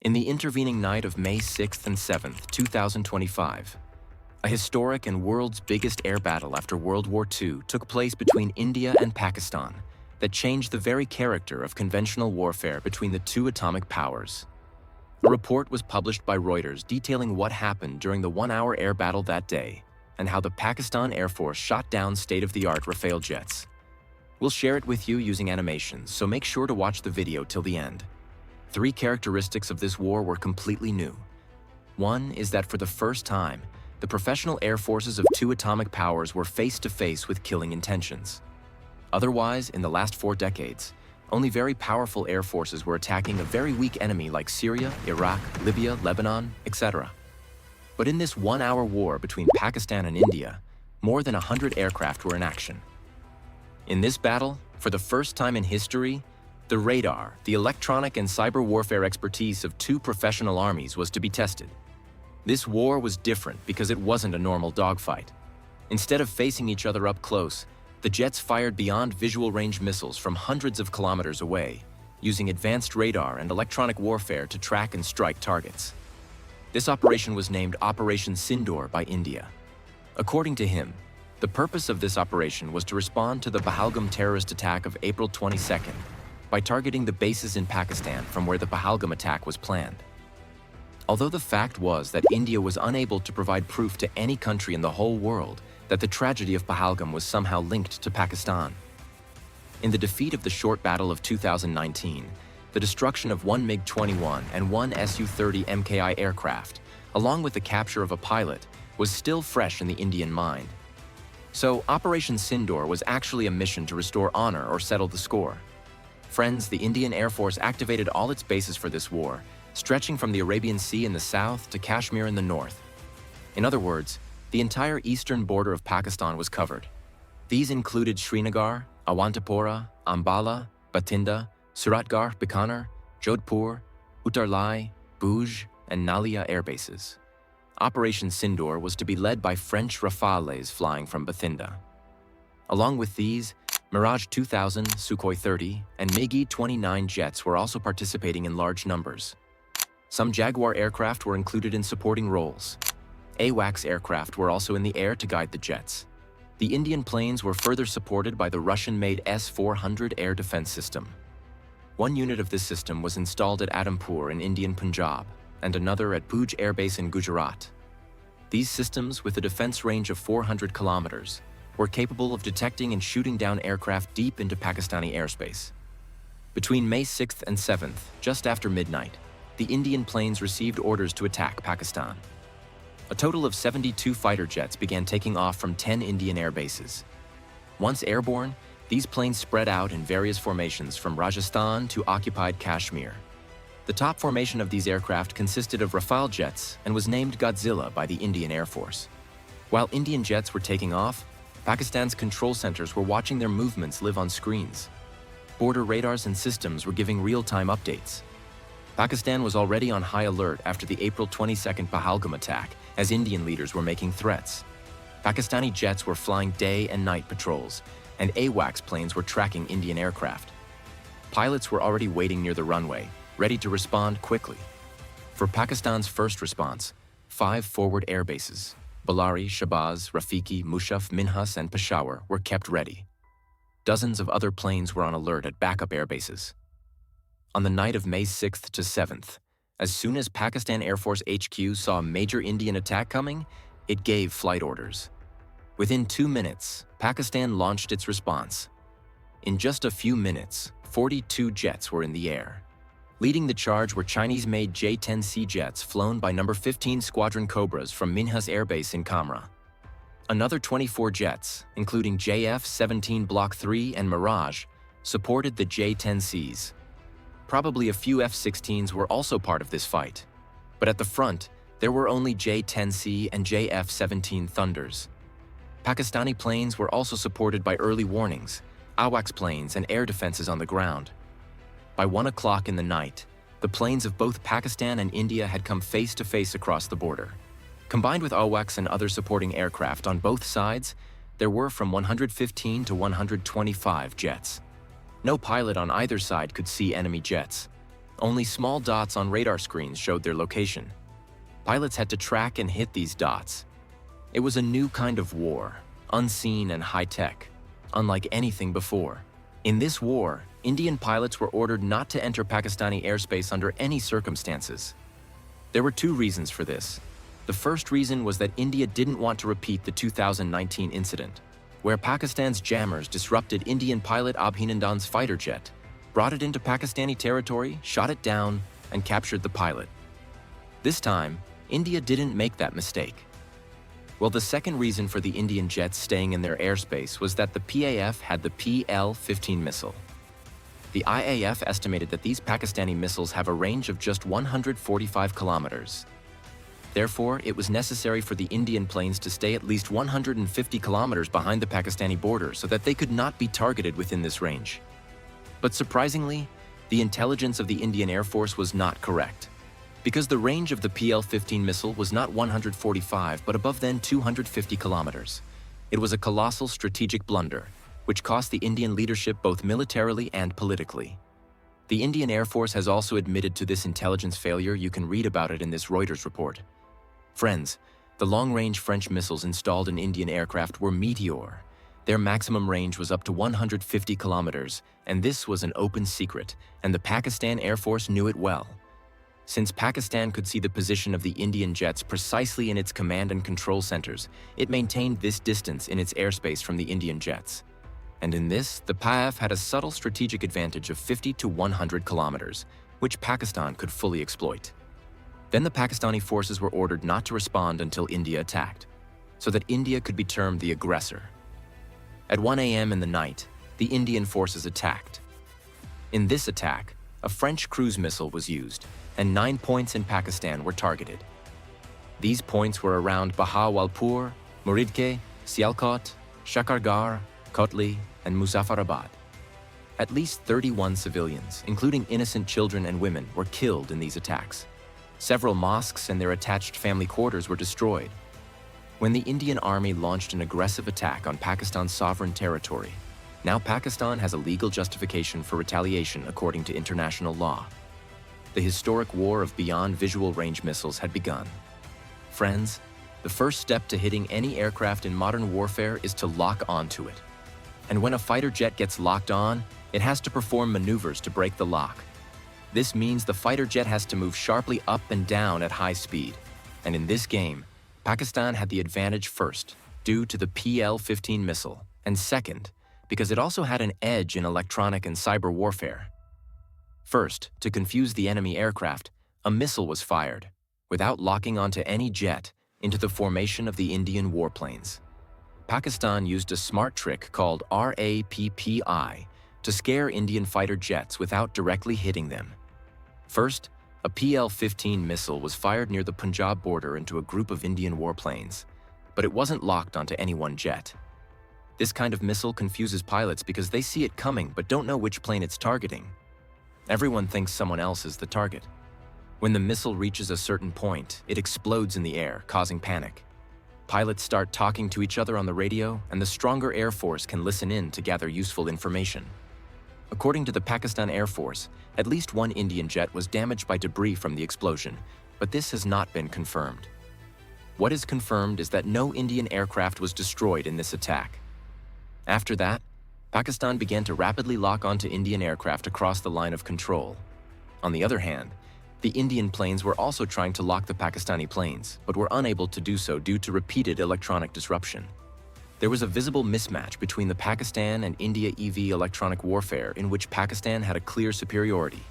In the intervening night of May 6th and 7th, 2025, a historic and world's biggest air battle after World War II took place between India and Pakistan that changed the very character of conventional warfare between the two atomic powers. A report was published by Reuters detailing what happened during the one-hour air battle that day and how the Pakistan Air Force shot down state-of-the-art Rafale jets. We'll share it with you using animations, so make sure to watch the video till the end. 3 characteristics of this war were completely new. One is that for the first time, the professional air forces of two atomic powers were face-to-face with killing intentions. Otherwise, in the last 4 decades, only very powerful air forces were attacking a very weak enemy like Syria, Iraq, Libya, Lebanon, etc. But in this one-hour war between Pakistan and India, more than 100 aircraft were in action. In this battle, for the first time in history, the radar, the electronic and cyber warfare expertise of two professional armies was to be tested. This war was different because it wasn't a normal dogfight. Instead of facing each other up close, the jets fired beyond visual range missiles from hundreds of kilometers away, using advanced radar and electronic warfare to track and strike targets. This operation was named Operation Sindoor by India. According to him, the purpose of this operation was to respond to the Pahalgam terrorist attack of April 22nd by targeting the bases in Pakistan from where the Pahalgam attack was planned. Although the fact was that India was unable to provide proof to any country in the whole world that the tragedy of Pahalgam was somehow linked to Pakistan. In the defeat of the short battle of 2019, the destruction of 1 MiG-21 and 1 Su-30 MKI aircraft, along with the capture of a pilot, was still fresh in the Indian mind. So Operation Sindoor was actually a mission to restore honor or settle the score. Friends, the Indian Air Force activated all its bases for this war, stretching from the Arabian Sea in the south to Kashmir in the north. In other words, the entire eastern border of Pakistan was covered. These included Srinagar, Awantapura, Ambala, Bathinda, Suratgarh, Bikaner, Jodhpur, Uttarlai, Bhuj, and Nalia air bases. Operation Sindoor was to be led by French Rafales flying from Bathinda. Along with these, Mirage 2000, Sukhoi 30, and MiG-29 jets were also participating in large numbers. Some Jaguar aircraft were included in supporting roles. AWACS aircraft were also in the air to guide the jets. The Indian planes were further supported by the Russian-made S-400 air defense system. One unit of this system was installed at Adampur in Indian Punjab, and another at Bhuj Air Base in Gujarat. These systems, with a defense range of 400 kilometers, were capable of detecting and shooting down aircraft deep into Pakistani airspace. Between May 6th and 7th, just after midnight, the Indian planes received orders to attack Pakistan. A total of 72 fighter jets began taking off from 10 Indian air bases. Once airborne, these planes spread out in various formations from Rajasthan to occupied Kashmir. The top formation of these aircraft consisted of Rafale jets and was named Godzilla by the Indian Air Force. While Indian jets were taking off, Pakistan's control centers were watching their movements live on screens. Border radars and systems were giving real-time updates. Pakistan was already on high alert after the April 22nd Pahalgam attack, as Indian leaders were making threats. Pakistani jets were flying day and night patrols, and AWACS planes were tracking Indian aircraft. Pilots were already waiting near the runway, ready to respond quickly. For Pakistan's first response, 5 forward air bases, Balari, Shabaz, Rafiki, Mushaf, Minhas, and Peshawar, were kept ready. Dozens of other planes were on alert at backup air bases. On the night of May 6th to 7th, as soon as Pakistan Air Force HQ saw a major Indian attack coming, it gave flight orders. Within 2 minutes, Pakistan launched its response. In just a few minutes, 42 jets were in the air. Leading the charge were Chinese-made J-10C jets flown by No. 15 Squadron Cobras from Minhas Air Base in Kamra. Another 24 jets, including JF-17 Block 3 and Mirage, supported the J-10Cs. Probably a few F-16s were also part of this fight. But at the front, there were only J-10C and JF-17 Thunders. Pakistani planes were also supported by early warnings, AWACS planes, and air defenses on the ground. By 1 o'clock in the night, the planes of both Pakistan and India had come face-to-face across the border. Combined with AWACS and other supporting aircraft on both sides, there were from 115 to 125 jets. No pilot on either side could see enemy jets. Only small dots on radar screens showed their location. Pilots had to track and hit these dots. It was a new kind of war, unseen and high-tech, unlike anything before. In this war, Indian pilots were ordered not to enter Pakistani airspace under any circumstances. There were two reasons for this. The first reason was that India didn't want to repeat the 2019 incident, where Pakistan's jammers disrupted Indian pilot Abhinandan's fighter jet, brought it into Pakistani territory, shot it down, and captured the pilot. This time, India didn't make that mistake. Well, the second reason for the Indian jets staying in their airspace was that the PAF had the PL-15 missile. The IAF estimated that these Pakistani missiles have a range of just 145 kilometers. Therefore, it was necessary for the Indian planes to stay at least 150 kilometers behind the Pakistani border so that they could not be targeted within this range. But surprisingly, the intelligence of the Indian Air Force was not correct, because the range of the PL-15 missile was not 145 but above then 250 kilometers. It was a colossal strategic blunder, which cost the Indian leadership both militarily and politically. The Indian Air Force has also admitted to this intelligence failure. You can read about it in this Reuters report. Friends, the long-range French missiles installed in Indian aircraft were Meteor. Their maximum range was up to 150 kilometers, and this was an open secret, and the Pakistan Air Force knew it well. Since Pakistan could see the position of the Indian jets precisely in its command and control centers, it maintained this distance in its airspace from the Indian jets. And in this, the PAF had a subtle strategic advantage of 50 to 100 kilometers, which Pakistan could fully exploit. Then the Pakistani forces were ordered not to respond until India attacked, so that India could be termed the aggressor. At 1 a.m. in the night, the Indian forces attacked. In this attack, a French cruise missile was used, and 9 points in Pakistan were targeted. These points were around Bahawalpur, Muridke, Sialkot, Shakargarh, Kotli, and Muzaffarabad. At least 31 civilians, including innocent children and women, were killed in these attacks. Several mosques and their attached family quarters were destroyed. When the Indian Army launched an aggressive attack on Pakistan's sovereign territory, now Pakistan has a legal justification for retaliation according to international law. The historic war of beyond visual range missiles had begun. Friends, the first step to hitting any aircraft in modern warfare is to lock onto it. And when a fighter jet gets locked on, it has to perform maneuvers to break the lock. This means the fighter jet has to move sharply up and down at high speed. And in this game, Pakistan had the advantage first, due to the PL-15 missile, and second, because it also had an edge in electronic and cyber warfare. First, to confuse the enemy aircraft, a missile was fired, without locking onto any jet, into the formation of the Indian warplanes. Pakistan used a smart trick called RAPPI to scare Indian fighter jets without directly hitting them. First, a PL-15 missile was fired near the Punjab border into a group of Indian warplanes, but it wasn't locked onto any one jet. This kind of missile confuses pilots because they see it coming but don't know which plane it's targeting. Everyone thinks someone else is the target. When the missile reaches a certain point, it explodes in the air, causing panic. Pilots start talking to each other on the radio, and the stronger Air Force can listen in to gather useful information. According to the Pakistan Air Force, at least one Indian jet was damaged by debris from the explosion, but this has not been confirmed. What is confirmed is that no Indian aircraft was destroyed in this attack. After that, Pakistan began to rapidly lock onto Indian aircraft across the line of control. On the other hand, the Indian planes were also trying to lock the Pakistani planes, but were unable to do so due to repeated electronic disruption. There was a visible mismatch between the Pakistan and India EV electronic warfare in which Pakistan had a clear superiority.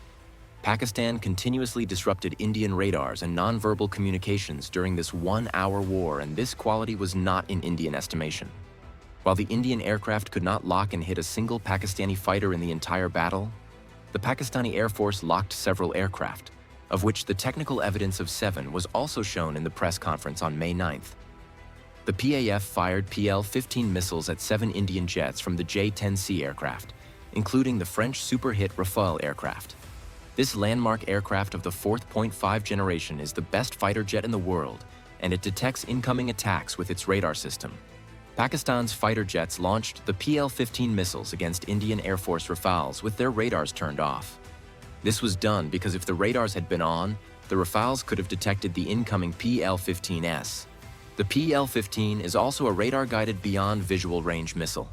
Pakistan continuously disrupted Indian radars and non-verbal communications during this 1-hour war, and this quality was not in Indian estimation. While the Indian aircraft could not lock and hit a single Pakistani fighter in the entire battle, the Pakistani Air Force locked several aircraft, of which the technical evidence of 7 was also shown in the press conference on May 9th. The PAF fired PL-15 missiles at 7 Indian jets from the J-10C aircraft, including the French Super Hit Rafale aircraft. This landmark aircraft of the 4th.5 generation is the best fighter jet in the world, and it detects incoming attacks with its radar system. Pakistan's fighter jets launched the PL-15 missiles against Indian Air Force Rafales with their radars turned off. This was done because if the radars had been on, the Rafales could have detected the incoming PL-15s. The PL-15 is also a radar-guided beyond visual range missile.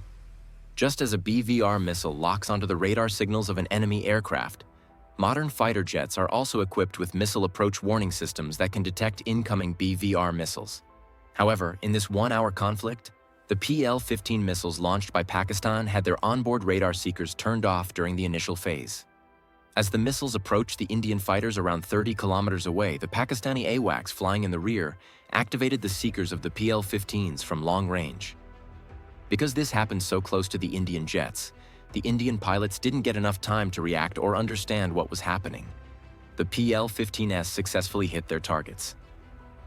Just as a BVR missile locks onto the radar signals of an enemy aircraft, modern fighter jets are also equipped with missile approach warning systems that can detect incoming BVR missiles. However, in this one-hour conflict, the PL-15 missiles launched by Pakistan had their onboard radar seekers turned off during the initial phase. As the missiles approached the Indian fighters around 30 kilometers away, the Pakistani AWACS flying in the rear activated the seekers of the PL-15s from long range. Because this happened so close to the Indian jets, the Indian pilots didn't get enough time to react or understand what was happening. The PL-15s successfully hit their targets.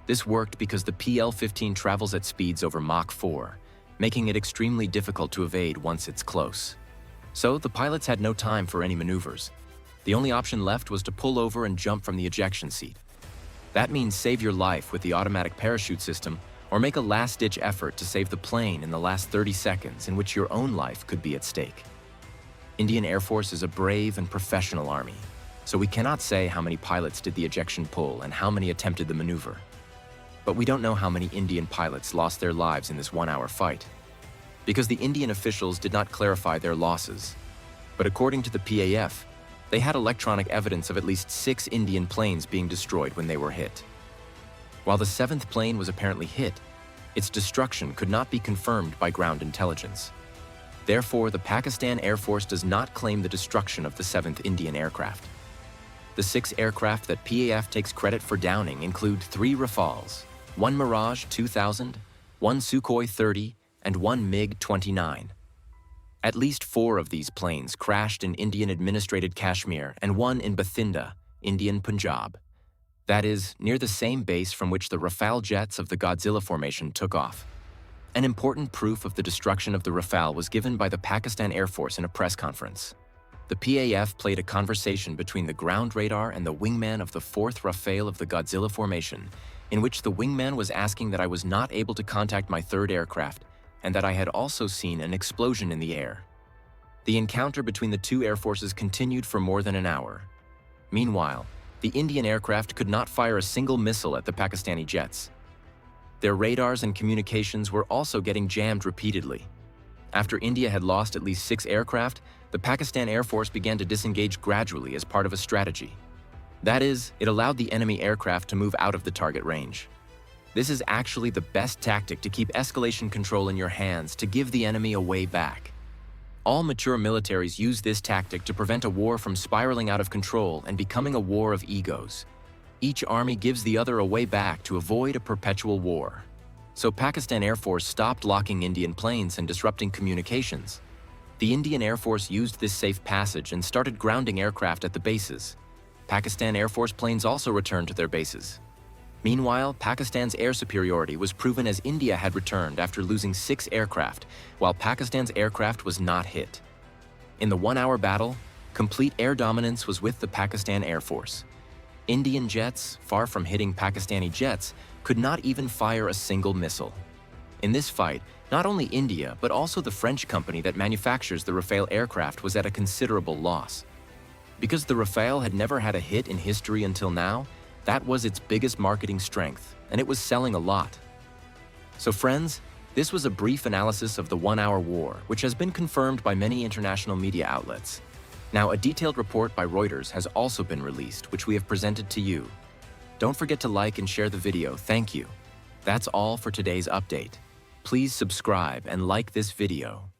This worked because the PL-15 travels at speeds over Mach 4, making it extremely difficult to evade once it's close. So the pilots had no time for any maneuvers. The only option left was to pull over and jump from the ejection seat. That means save your life with the automatic parachute system or make a last-ditch effort to save the plane in the last 30 seconds in which your own life could be at stake. Indian Air Force is a brave and professional army, so we cannot say how many pilots did the ejection pull and how many attempted the maneuver. But we don't know how many Indian pilots lost their lives in this one-hour fight, because the Indian officials did not clarify their losses. But according to the PAF, they had electronic evidence of at least 6 Indian planes being destroyed when they were hit. While the 7th plane was apparently hit, its destruction could not be confirmed by ground intelligence. Therefore, the Pakistan Air Force does not claim the destruction of the 7th Indian aircraft. The 6 aircraft that PAF takes credit for downing include 3 Rafales, 1 Mirage 2000, 1 Sukhoi 30, and 1 MiG-29. At least 4 of these planes crashed in Indian-administrated Kashmir and 1 in Bathinda, Indian Punjab. That is, near the same base from which the Rafale jets of the Godzilla formation took off. An important proof of the destruction of the Rafale was given by the Pakistan Air Force in a press conference. The PAF played a conversation between the ground radar and the wingman of the 4th Rafale of the Godzilla formation, in which the wingman was asking that I was not able to contact my 3rd aircraft and that I had also seen an explosion in the air. The encounter between the 2 air forces continued for more than an hour. Meanwhile, the Indian aircraft could not fire a single missile at the Pakistani jets. Their radars and communications were also getting jammed repeatedly. After India had lost at least 6 aircraft, the Pakistan Air Force began to disengage gradually as part of a strategy. That is, it allowed the enemy aircraft to move out of the target range. This is actually the best tactic to keep escalation control in your hands to give the enemy a way back. All mature militaries use this tactic to prevent a war from spiraling out of control and becoming a war of egos. Each army gives the other a way back to avoid a perpetual war. So Pakistan Air Force stopped locking Indian planes and disrupting communications. The Indian Air Force used this safe passage and started grounding aircraft at the bases. Pakistan Air Force planes also returned to their bases. Meanwhile, Pakistan's air superiority was proven as India had returned after losing 6 aircraft, while Pakistan's aircraft was not hit. In the one-hour battle, complete air dominance was with the Pakistan Air Force. Indian jets, far from hitting Pakistani jets, could not even fire a single missile. In this fight, not only India, but also the French company that manufactures the Rafale aircraft was at a considerable loss. Because the Rafale had never had a hit in history until now, that was its biggest marketing strength, and it was selling a lot. So friends, this was a brief analysis of the one-hour war, which has been confirmed by many international media outlets. Now, a detailed report by Reuters has also been released, which we have presented to you. Don't forget to like and share the video. Thank you. That's all for today's update. Please subscribe and like this video.